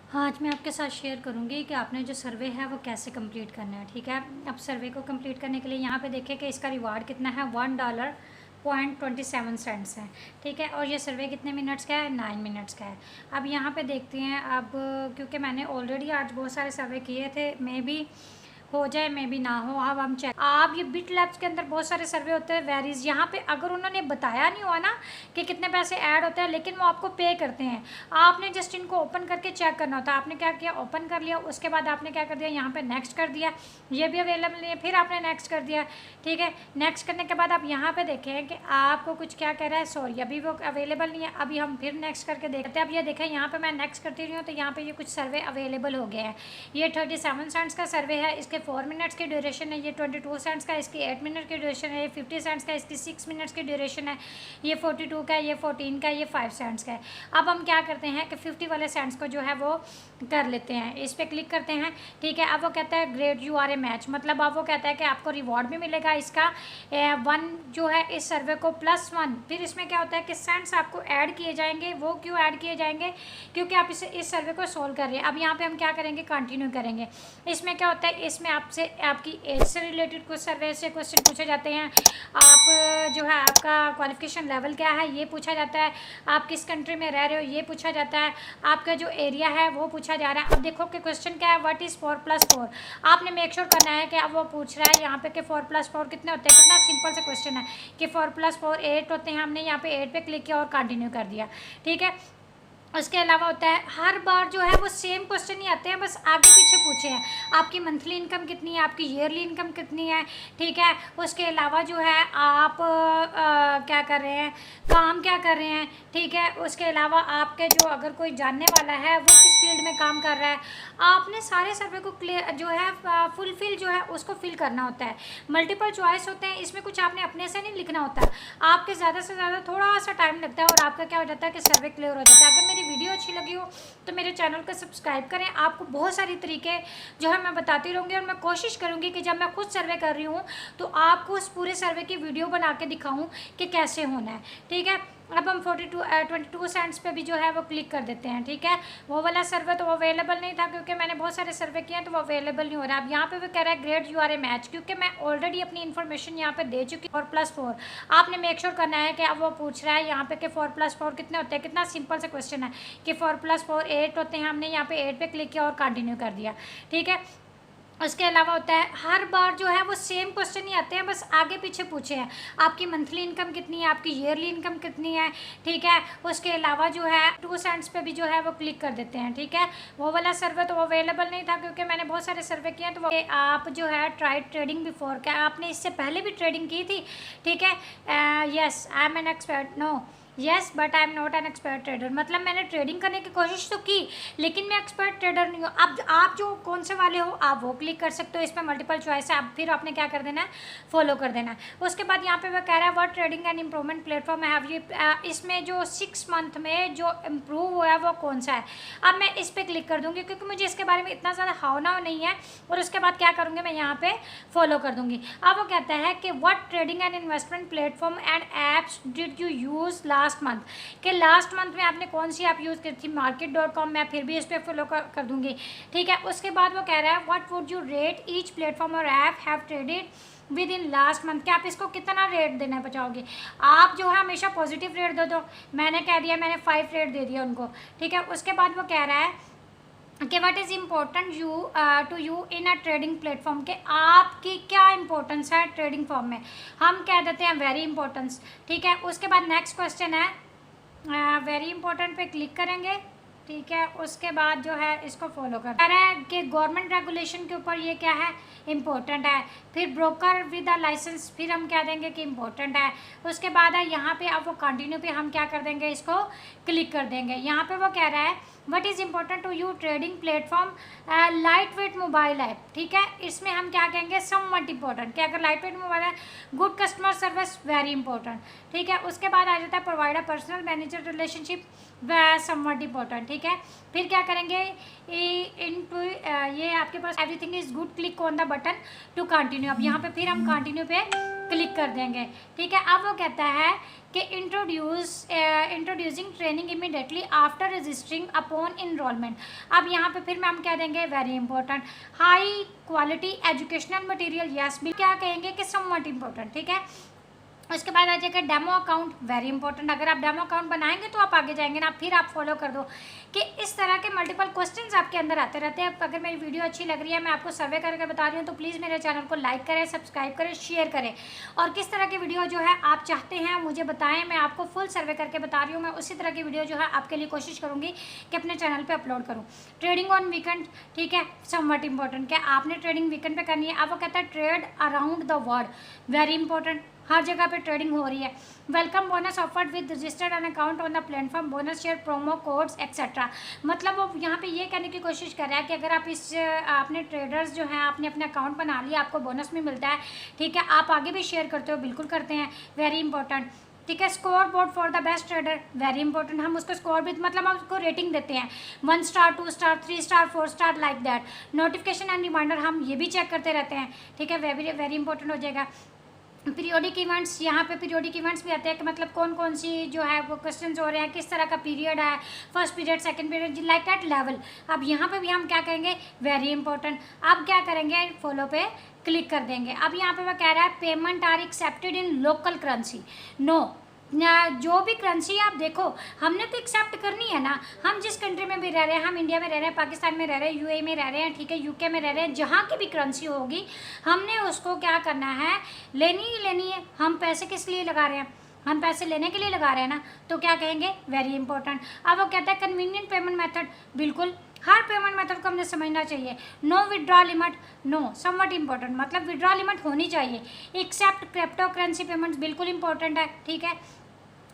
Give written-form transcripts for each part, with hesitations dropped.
आज मैं आपके साथ शेयर करूंगी कि आपने जो सर्वे है वो कैसे कंप्लीट करना है। ठीक है, अब सर्वे को कंप्लीट करने के लिए यहाँ पे देखें कि इसका रिवार्ड कितना है, $1.27 है। ठीक है, और ये सर्वे कितने मिनट्स का है, 9 मिनट्स का है। अब यहाँ पे देखते हैं, अब क्योंकि मैंने ऑलरेडी आज बहुत सारे सर्वे किए थे, मे बी हो जाए मे भी ना हो। अब हम चेक, आप ये बिट लैब्स के अंदर बहुत सारे सर्वे होते हैं वेरीज। यहाँ पे अगर उन्होंने बताया नहीं हुआ ना कि कितने पैसे ऐड होते हैं, लेकिन वो आपको पे करते हैं, आपने जस्ट इनको ओपन करके चेक करना होता है। आपने क्या किया, ओपन कर लिया, उसके बाद आपने क्या कर दिया, यहाँ पे नेक्स्ट कर दिया, ये भी अवेलेबल नहीं है, फिर आपने नेक्स्ट कर दिया। ठीक है, नेक्स्ट करने के बाद आप यहाँ पे देखें कि आपको कुछ क्या कह रहा है, सॉरी अभी वो अवेलेबल नहीं है। अभी हम फिर नेक्स्ट करके देखते हैं। अब ये देखें, यहाँ पे मैं नेक्स्ट करती रही हूँ तो यहाँ पे ये कुछ सर्वे अवेलेबल हो गए हैं। ये 37 सेंट्स का सर्वे है, इसके 4 मिनट्स की ड्यूरेशन है। ये 22 सेंट्स का, इसकी 8 मिनट की ड्यूरेशन है। ये 50 सेंट्स का, इसकी 6 मिनट्स की ड्यूरेशन है। ये 42 का, ये 14 का, ये 5 सेंट्स का है। अब हम क्या करते हैं कि 50 वाले सेंट्स को जो है वो कर लेते हैं, इस पर क्लिक करते हैं। ठीक है, अब वो कहता है great you are a match, मतलब अब वो कहता है कि आपको रिवॉर्ड भी मिलेगा इसका 1 जो है इस सर्वे को +1। फिर इसमें क्या होता है कि सेंट्स आपको ऐड किए जाएंगे। वो क्यों ऐड किए जाएंगे, क्योंकि आप इस सर्वे को सोल्व कर रहे हैं। अब यहाँ पे हम क्या करेंगे, कंटिन्यू करेंगे। इसमें क्या होता है, इसमें आपसे आपकी एज से रिलेटेड कुछ सर्वे से क्वेश्चन पूछे जाते हैं। आप जो है आपका क्वालिफिकेशन लेवल क्या है ये पूछा जाता है। आप किस कंट्री में रह रहे हो ये पूछा जाता है। आपका जो एरिया है वो पूछा जा रहा है। अब देखो कि क्वेश्चन क्या है, व्हाट इज़ 4+4। आपने मेक श्योर करना है कि अब वो पूछ रहा है यहाँ पे कि 4+4 कितने होते हैं। कितना सिंपल सा क्वेश्चन है कि 4+4 8 होते हैं। हमने यहाँ पे 8 पे क्लिक किया और कंटिन्यू कर दिया। ठीक है, उसके अलावा होता है हर बार जो है वो सेम क्वेश्चन ही आते हैं, बस आगे पीछे पूछे हैं। आपकी मंथली इनकम कितनी है, आपकी ईयरली इनकम कितनी है। ठीक है, उसके अलावा जो है आप क्या कर रहे हैं, काम क्या कर रहे हैं। ठीक है, उसके अलावा आपके जो अगर कोई जानने वाला है वो किस फील्ड में काम कर रहा है। आपने सारे सर्वे को क्लियर जो है फुलफिल जो है उसको फिल करना होता है। मल्टीपल चॉइस होते हैं, इसमें कुछ आपने अपने से नहीं लिखना होता। आपके ज़्यादा से ज़्यादा थोड़ा सा टाइम लगता है और आपका क्या हो जाता है कि सर्वे क्लियर हो जाता है। अगर मेरी वीडियो अच्छी लगी हो तो मेरे चैनल को सब्सक्राइब करें। आपको बहुत सारी तरीके जो है मैं बताती रहूँगी और मैं कोशिश करूँगी कि जब मैं खुद सर्वे कर रही हूँ तो आपको उस पूरे सर्वे की वीडियो बना के दिखाऊँ कि कैसे होना है। ठीक है, अब हम 22 सेंट्स पे भी जो है वो क्लिक कर देते हैं। ठीक है, वो वाला सर्वे तो अवेलेबल नहीं था क्योंकि मैंने बहुत सारे सर्वे किए हैं तो वो अवेलेबल नहीं हो रहा। अब यहाँ पे वो कह रहा है great you are a match, क्योंकि मैं ऑलरेडी अपनी इन्फॉर्मेशन यहाँ पे दे चुकी हूँ। 4+4 आपने मेक श्योर करना है कि अब वो पूछ रहा है यहाँ पे कि 4+4 कितने होते हैं। कितना सिंपल सा क्वेश्चन है कि 4+4 8 होते हैं। हमने यहाँ पे 8 पे क्लिक किया और कंटिन्यू कर दिया। ठीक है, उसके अलावा होता है हर बार जो है वो सेम क्वेश्चन ही आते हैं, बस आगे पीछे पूछे हैं। आपकी मंथली इनकम कितनी है, आपकी ईयरली इनकम कितनी है। ठीक है, उसके अलावा जो है 2 सेंट्स पे भी जो है वो क्लिक कर देते हैं। ठीक है, वो वाला सर्वे तो अवेलेबल नहीं था क्योंकि मैंने बहुत सारे सर्वे किए हैं। तो वो आप जो है ट्राई ट्रेडिंग बिफोर, क्या आपने इससे पहले भी ट्रेडिंग की थी। ठीक है, yes I am an expert, no yes but I am not an expert trader, मतलब मैंने ट्रेडिंग करने की कोशिश तो की लेकिन मैं एक्सपर्ट ट्रेडर नहीं हूँ। अब आप जो कौन से वाले हो आप वो क्लिक कर सकते हो, इसमें मल्टीपल चॉइस है। अब फिर आपने क्या कर देना है, फॉलो कर देना है। उसके बाद यहाँ पे वह कह रहा है what trading and improvement platform have you, इसमें जो 6 मंथ में जो इम्प्रूव हुआ है वो कौन सा है। अब मैं इस पर क्लिक कर दूँगी क्योंकि मुझे इसके बारे में इतना ज़्यादा हावना नहीं है। और उसके बाद क्या करूँगी, मैं यहाँ पे फॉलो कर दूँगी। अब वो कहता है कि what trading and investment platform and apps did you use last month, कि लास्ट मंथ में आपने कौन सी ऐप यूज़ की थी। market.com, मैं फिर भी इस पर फॉलो कर दूँगी। ठीक है, उसके बाद वो कह रहा है what would you rate each platform और app have traded with in last month, कि आप इसको कितना रेट देना बचाओगे। आप जो है हमेशा पॉजिटिव रेट दे दो। मैंने कह दिया, मैंने 5 रेट दे दिया उनको। ठीक है, उसके बाद वो कह रहा है कि what is important to you in a trading platform, के आपकी क्या इंपॉर्टेंस है ट्रेडिंग फॉर्म में। हम कह देते हैं वेरी इंपॉर्टेंस। ठीक है, उसके बाद नेक्स्ट क्वेश्चन है वेरी इंपॉर्टेंट पे क्लिक करेंगे। ठीक है, उसके बाद जो है इसको फॉलो कर रहा है कि गवर्नमेंट रेगुलेशन के ऊपर ये क्या है, इम्पोर्टेंट है। फिर ब्रोकर विद अ लाइसेंस, फिर हम क्या देंगे कि इम्पोर्टेंट है। उसके बाद है यहाँ पे, अब वो कंटिन्यू पे हम क्या कर देंगे, इसको क्लिक कर देंगे। यहाँ पे वो कह रहा है what is important to you trading platform light weight mobile app. ठीक है, इसमें हम क्या कहेंगे, समवट इंपॉर्टेंट, कि अगर लाइट वेट मोबाइल है, good customer service very important. ठीक है, उसके बाद आ जाता है provider personal manager relationship somewhat important. ठीक है, फिर क्या करेंगे, इनटू ये आपके पास everything is good, click on the button to continue. अब यहाँ पे फिर हम कंटिन्यू पे क्लिक कर देंगे। ठीक है, अब वो कहता है कि introducing training immediately after registering upon enrolment. अब यहाँ पे फिर मैम कह देंगे very important high quality educational material, yes भी क्या कहेंगे कि समवट इंपॉर्टेंट। ठीक है, उसके बाद आ जाएगा डेमो अकाउंट, वेरी इंपॉर्टेंट। अगर आप डेमो अकाउंट बनाएंगे तो आप आगे जाएंगे ना, फिर आप फॉलो कर दो कि इस तरह के मल्टीपल क्वेश्चंस आपके अंदर आते रहते हैं। अगर मेरी वीडियो अच्छी लग रही है, मैं आपको सर्वे करके बता रही हूँ, तो प्लीज़ मेरे चैनल को लाइक करें, सब्सक्राइब करें, शेयर करें, और किस तरह की वीडियो जो है आप चाहते हैं मुझे बताएं। मैं आपको फुल सर्वे करके बता रही हूँ, मैं उसी तरह की वीडियो जो है आपके लिए कोशिश करूँगी कि अपने चैनल पर अपलोड करूँ। ट्रेडिंग ऑन वीकेंड, ठीक है, समवट इंपॉर्टेंट, क्या आपने ट्रेडिंग वीकेंड पे करनी है। अब वो कहता है trade around the world, very important, हर जगह पे ट्रेडिंग हो रही है। Welcome bonus offered with registered an account on the platform, bonus share, promo codes etcetera. मतलब वो यहाँ पे ये कहने की कोशिश कर रहा है कि अगर आप आपने ट्रेडर्स जो हैं आपने अपने अकाउंट बना लिया, आपको बोनस भी मिलता है। ठीक है, आप आगे भी शेयर करते हो, बिल्कुल करते हैं, वेरी इंपॉर्टेंट। ठीक है, score board for the best trader, very important, हम उसको स्कोर भी मतलब हम उसको रेटिंग देते हैं 1 star 2 star 3 star 4 star like that. Notification and reminder हम ये भी चेक करते रहते हैं। ठीक है, वेरी इंपॉर्टेंट हो जाएगा। पीरियोडिक इवेंट्स, यहाँ पे पीरियोडिक इवेंट्स भी आते हैं कि मतलब कौन कौन सी जो है वो क्वेश्चंस हो रहे हैं, किस तरह का पीरियड है, first period, second period, like that level. अब यहाँ पे भी हम क्या करेंगे, वेरी इंपॉर्टेंट, अब क्या करेंगे, फॉलो पे क्लिक कर देंगे। अब यहाँ पे वो कह रहा है payment are accepted in local currency, no, जो भी करेंसी आप देखो हमने तो एक्सेप्ट करनी है ना, हम जिस कंट्री में भी रह रहे हैं, हम इंडिया में रह रहे हैं, पाकिस्तान में रह रहे हैं, यूएई में रह रहे हैं, ठीक है, यूके में रह रहे हैं, जहाँ की भी करेंसी होगी हमने उसको क्या करना है, लेनी ही लेनी है। हम पैसे किस लिए लगा रहे हैं, हम पैसे लेने के लिए लगा रहे हैं ना, तो क्या कहेंगे, वेरी इंपॉर्टेंट। अब वो कहता है कन्वीनियंट पेमेंट मेथड, बिल्कुल हर पेमेंट मेथड को हमने समझना चाहिए। No withdraw limit, no, somewhat important, मतलब विड्रॉ लिमिट होनी चाहिए। एक्सेप्ट क्रिप्टो करेंसी पेमेंट्स, बिल्कुल इंपॉर्टेंट है। ठीक है,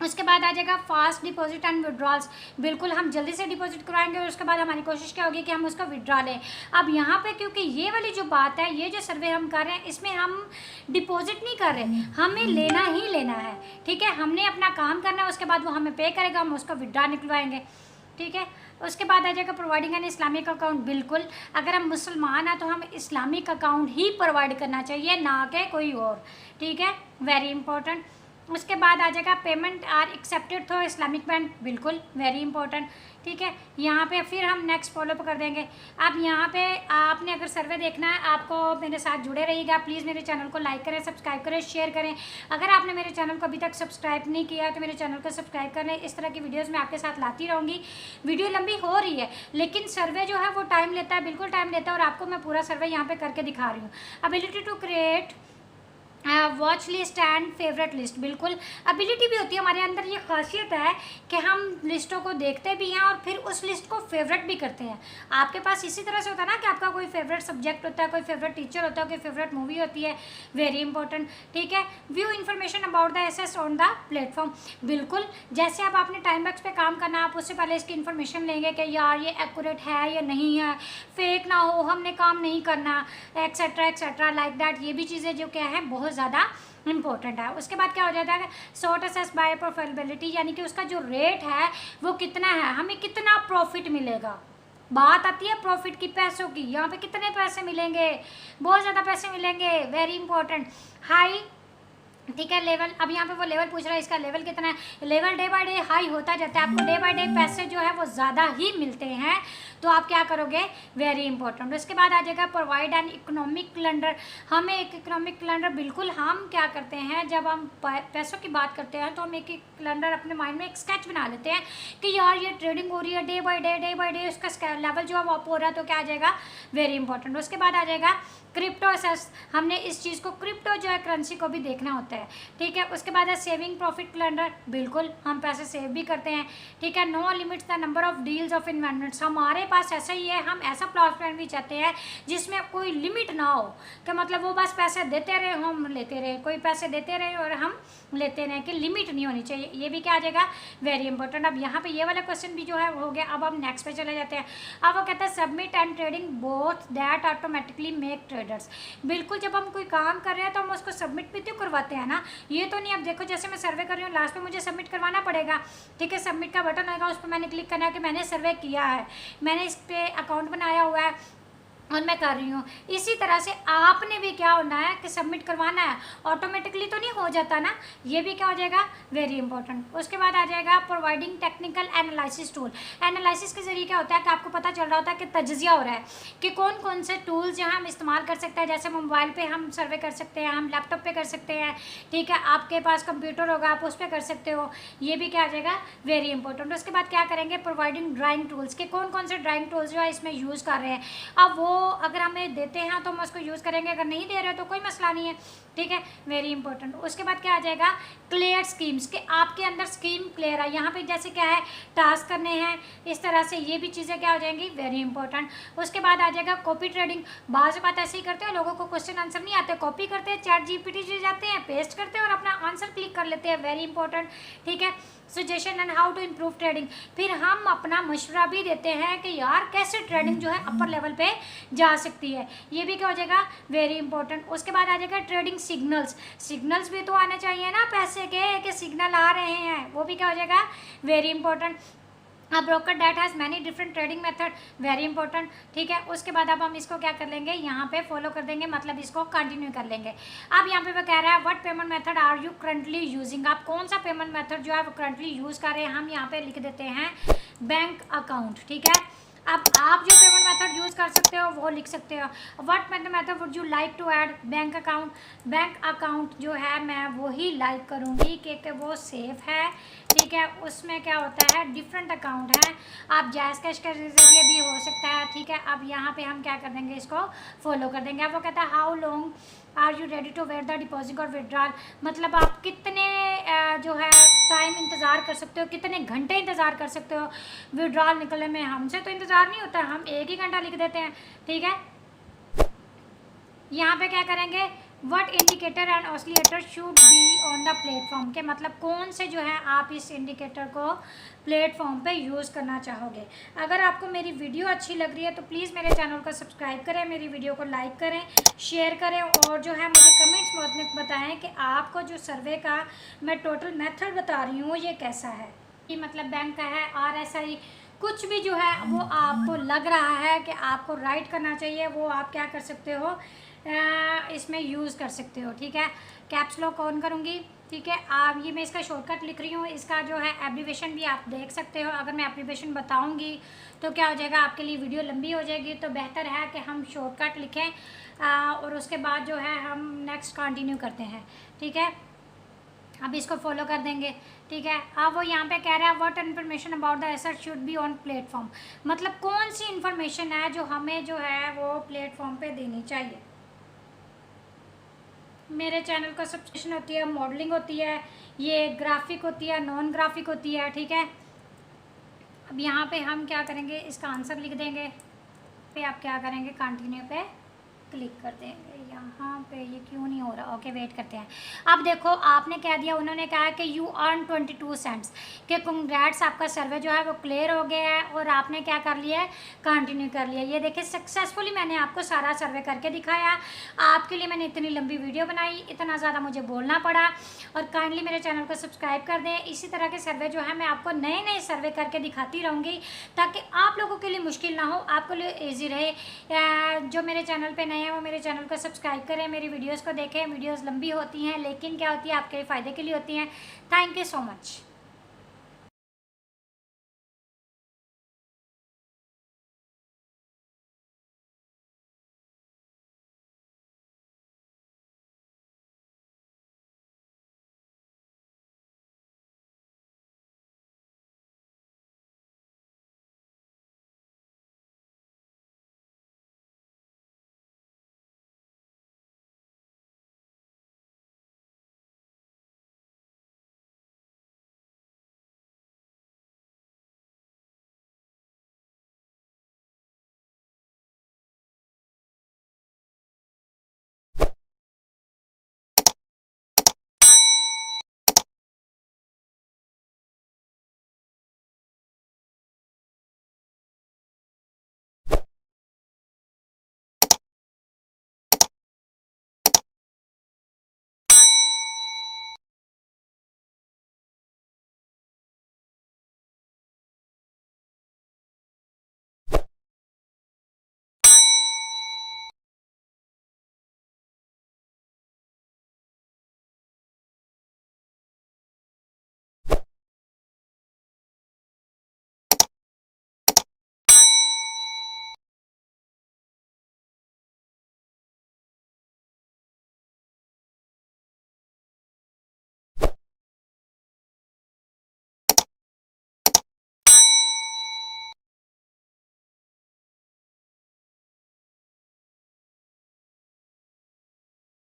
उसके बाद आ जाएगा फास्ट डिपॉजिट एंड विड्रॉल्स, बिल्कुल हम जल्दी से डिपॉजिट करवाएंगे और उसके बाद हमारी कोशिश क्या होगी कि हम उसका विड्रॉ लें। अब यहाँ पे क्योंकि ये वाली जो बात है, ये जो सर्वे हम कर रहे हैं, इसमें हम डिपॉजिट नहीं कर रहे, हमें लेना ही लेना है। ठीक है, हमने अपना काम करना है, उसके बाद वो हमें पे करेगा, हम उसका विड्रॉ निकलवाएंगे। ठीक है, उसके बाद आ जाएगा प्रोवाइडिंग एन इस्लामिक अकाउंट, बिल्कुल अगर हम मुसलमान हैं तो हम इस्लामिक अकाउंट ही प्रोवाइड करना चाहिए, ना कि कोई और। ठीक है, वेरी इंपॉर्टेंट। उसके बाद आ जाएगा payment are accepted through Islamic bank, बिल्कुल वेरी इंपॉर्टेंट। ठीक है, यहाँ पे फिर हम नेक्स्ट फॉलो कर देंगे। अब यहाँ पे आपने अगर सर्वे देखना है, आपको मेरे साथ जुड़े रहिएगा, प्लीज़ मेरे चैनल को लाइक करें, सब्सक्राइब करें, शेयर करें। अगर आपने मेरे चैनल को अभी तक सब्सक्राइब नहीं किया है तो मेरे चैनल को सब्सक्राइब करें, इस तरह की वीडियोज़ मैं आपके साथ लाती रहूँगी। वीडियो लंबी हो रही है लेकिन सर्वे जो है वो टाइम लेता है, बिल्कुल टाइम लेता है, और आपको मैं पूरा सर्वे यहाँ पर करके दिखा रही हूँ। Ability to create watch list and favourite list, बिल्कुल एबिलिटी भी होती है हमारे अंदर, ये खासियत है कि हम लिस्टों को देखते भी हैं और फिर उस लिस्ट को फेवरेट भी करते हैं। आपके पास इसी तरह से होता है ना कि आपका कोई फेवरेट सब्जेक्ट होता है, कोई फेवरेट टीचर होता है, कोई फेवरेट मूवी होती है, वेरी इंपॉर्टेंट। ठीक है, व्यू इन्फॉर्मेशन अबाउट द एसेस ऑन द प्लेटफॉर्म, बिल्कुल जैसे अब आपने टाइम बॉक्स पे काम करना, आप उससे पहले इसकी इन्फॉर्मेशन लेंगे कि यार ये एक्यूरेट है या नहीं है, फेक ना हो, हमने काम नहीं करना, एक्सेट्रा एक्सेट्रा लाइक दैट। ये भी चीज़ें जो क्या है बहुत ज़्यादा इंपॉर्टेंट है। उसके बाद क्या हो जाता है, सॉर्ट असेस बाय प्रोफिटेबिलिटी, यानी कि उसका जो रेट है वो कितना है, हमें कितना प्रॉफिट मिलेगा। बात आती है प्रॉफिट की, पैसों की, यहाँ पे कितने पैसे मिलेंगे, बहुत ज़्यादा पैसे मिलेंगे, वेरी इंपॉर्टेंट। हाई, ठीक है, लेवल, अब यहाँ पे वो लेवल पूछ रहा है, इसका लेवल कितना है, level day by day high होता जाता है, आपको डे बाय डे पैसे जो है वो ज़्यादा ही मिलते हैं, तो आप क्या करोगे, वेरी इंपॉर्टेंट। उसके बाद आ जाएगा प्रोवाइड एन इकोनॉमिक कैलेंडर, हमें एक इकोनॉमिक कैलेंडर, बिल्कुल हम क्या करते हैं जब हम पैसों की बात करते हैं तो हम एक कैलेंडर अपने माइंड में एक स्केच बना लेते हैं कि यार ये ट्रेडिंग हो रही है डे बाय डे उसका लेवल जो है वो अप हो रहा है, तो क्या आ जाएगा, वेरी इंपॉर्टेंट। उसके बाद आ जाएगा क्रिप्टो असेस, हमने इस चीज़ को क्रिप्टो जो है करेंसी को भी देखना होता है। ठीक है, उसके बाद है सेविंग प्रॉफिट कैलेंडर, बिल्कुल हम पैसे सेव भी करते हैं। ठीक है, no limits the number of deals of investments, हमारे पास ऐसा ही है, हम ऐसा प्लेटफॉर्म भी चाहते हैं जिसमें कोई लिमिट ना हो, कि मतलब वो बस पैसे देते रहे, हम लेते रहे, कोई पैसे देते रहे और हम लेते रहे, कि लिमिट नहीं होनी चाहिए। ये भी क्या आ जाएगा, वेरी इंपॉर्टेंट। अब यहाँ पे ये वाला क्वेश्चन भी जो है वो हो गया। अब हम नेक्स्ट पे चले जाते हैं। अब वो कहते हैं submit and trading both that automatically make traders, बिल्कुल जब हम कोई काम कर रहे हैं तो हम उसको सबमिट भी तो करवाते हैं ना, ये तो नहीं। अब देखो जैसे मैं सर्वे कर रही हूँ, लास्ट में मुझे सबमिट करवाना पड़ेगा। ठीक है, सबमिट का बटन आएगा, उस पर मैंने क्लिक करना है कि मैंने सर्वे किया है, मैंने इस पर अकाउंट बनाया हुआ है, और मैं कर रही हूँ। इसी तरह से आपने भी क्या होना है कि सबमिट करवाना है, ऑटोमेटिकली तो नहीं हो जाता ना, ये भी क्या हो जाएगा, वेरी इंपॉर्टेंट। उसके बाद आ जाएगा providing technical analysis tool. Analysis के जरिए क्या होता है कि आपको पता चल रहा होता है कि तजिया हो रहा है कि कौन कौन से टूल्स जो है हम इस्तेमाल कर सकते हैं। जैसे मोबाइल पर हम सर्वे कर सकते हैं, हम लैपटॉप पर कर सकते हैं, ठीक है, आपके पास कंप्यूटर होगा आप उस पर कर सकते हो, ये भी क्या आ जाएगा, वेरी इंपॉर्टेंट। उसके बाद क्या करेंगे, प्रोवाइडिंग ड्राइंग टूल्स के कौन कौन से ड्राइंग टूल्स जो है इसमें यूज़ कर रहे हैं। अब वो अगर हमें देते हैं तो हम उसको यूज़ करेंगे, अगर नहीं दे रहे तो कोई मसला नहीं है, ठीक है, वेरी इंपॉर्टेंट। उसके बाद क्या आ जाएगा, क्लियर स्कीम्स के आपके अंदर स्कीम क्लियर है। यहाँ पे जैसे क्या है, टास्क करने हैं, इस तरह से ये भी चीज़ें क्या हो जाएंगी, वेरी इंपॉर्टेंट। उसके बाद आ जाएगा कॉपी ट्रेडिंग। बाज़ बात ऐसे ही करते हैं, लोगों को क्वेश्चन आंसर नहीं आते, कॉपी करते हैं, चैट जीपीटी से जाते हैं, पेस्ट करते हैं और अपना आंसर क्लिक कर लेते हैं, वेरी इंपॉर्टेंट, ठीक है। Suggestion and how to improve trading, फिर हम अपना मशवरा भी देते हैं कि यार कैसे ट्रेडिंग जो है अपर लेवल पे जा सकती है, ये भी क्या हो जाएगा, वेरी इंपॉर्टेंट। उसके बाद आ जाएगा ट्रेडिंग सिग्नल्स। सिग्नल्स भी तो आने चाहिए ना पैसे के, कि सिग्नल आ रहे हैं, वो भी क्या हो जाएगा, वेरी इंपॉर्टेंट। अब broker that has many different trading method, very important, ठीक है। उसके बाद अब हम इसको क्या कर लेंगे, यहाँ पे फॉलो कर देंगे, मतलब इसको कंटिन्यू कर लेंगे। अब यहाँ पे वो कह रहा है what payment method are you currently using, आप कौन सा पेमेंट मेथड जो है वो करंटली यूज़ कर रहे हैं। हम यहाँ पे लिख देते हैं बैंक अकाउंट, ठीक है। अब आप जो पेमेंट मेथड यूज़ कर सकते हो वो लिख सकते हो। What method would you like to add, bank account. Bank account जो है मैं वही लाइक करूँगी क्योंकि वो सेफ़ है, ठीक है। उसमें क्या होता है, डिफरेंट अकाउंट है, आप जैज़ कैश के जरिए भी हो सकता है, ठीक है। अब यहाँ पे हम क्या कर देंगे, इसको फॉलो कर देंगे। अब वो कहता है how long are you ready to wait the deposit और विड्रॉल, मतलब आप कितने जो है टाइम इंतज़ार कर सकते हो, कितने घंटे इंतज़ार कर सकते हो विड्रॉल निकलने में। हमसे तो इंतज़ार नहीं होता, हम 1 ही घंटा लिख देते हैं, ठीक है। यहाँ पे क्या करेंगे, what indicator and oscillator should be on the platform, के मतलब कौन से जो है आप इस इंडिकेटर को प्लेटफॉर्म पे यूज़ करना चाहोगे। अगर आपको मेरी वीडियो अच्छी लग रही है तो प्लीज़ मेरे चैनल को सब्सक्राइब करें, मेरी वीडियो को लाइक करें, शेयर करें और जो है मुझे कमेंट्स में बताएं कि आपको जो सर्वे का मैं टोटल मेथड बता रही हूँ ये कैसा है। ये मतलब बैंक का है, RSI, कुछ भी जो है वो आपको लग रहा है कि आपको राइट करना चाहिए, वो आप क्या कर सकते हो, इसमें यूज़ कर सकते हो, ठीक है। कैप्स लॉक ऑन करूँगी, ठीक है। आप ये मैं इसका शॉर्टकट लिख रही हूँ, इसका जो है एब्रीविएशन भी आप देख सकते हो। अगर मैं एब्रीविएशन बताऊँगी तो क्या हो जाएगा, आपके लिए वीडियो लंबी हो जाएगी, तो बेहतर है कि हम शॉर्टकट लिखें और उसके बाद जो है हम नेक्स्ट कंटिन्यू करते हैं, ठीक है। अब इसको फॉलो कर देंगे, ठीक है। अब वो यहाँ पे कह रहा है what information about the asset should be on platform, मतलब कौन सी इन्फॉर्मेशन है जो हमें जो है वो प्लेटफॉर्म पे देनी चाहिए। मेरे चैनल का सब्सक्रिप्शन होती है, मॉडलिंग होती है, ये ग्राफिक होती है, नॉन ग्राफिक होती है, ठीक है। अब यहाँ पे हम क्या करेंगे, इसका आंसर लिख देंगे, पे आप क्या करेंगे, कंटिन्यू पे क्लिक कर देंगे। यहाँ पे ये क्यों नहीं हो रहा, ओके वेट करते हैं। अब देखो आपने क्या दिया, उन्होंने कहा कि यू अर्न 22 सेंट्स, कि कंग्रेट्स आपका सर्वे जो है वो क्लियर हो गया है और आपने क्या कर लिया है, कंटिन्यू कर लिया। ये देखिए सक्सेसफुली मैंने आपको सारा सर्वे करके दिखाया, आपके लिए मैंने इतनी लंबी वीडियो बनाई, इतना ज़्यादा मुझे बोलना पड़ा। और काइंडली मेरे चैनल को सब्सक्राइब कर दें, इसी तरह के सर्वे जो है मैं आपको नए नए सर्वे करके दिखाती रहूँगी ताकि आप लोगों के लिए मुश्किल ना हो, आपके लिए ईजी रहे। जो मेरे चैनल पर नए हैं वो मेरे चैनल को सब्सक्राइब करें, मेरी वीडियोस को देखें। वीडियोस लंबी होती हैं लेकिन क्या होती है, आपके फ़ायदे के लिए होती हैं। Thank you so much.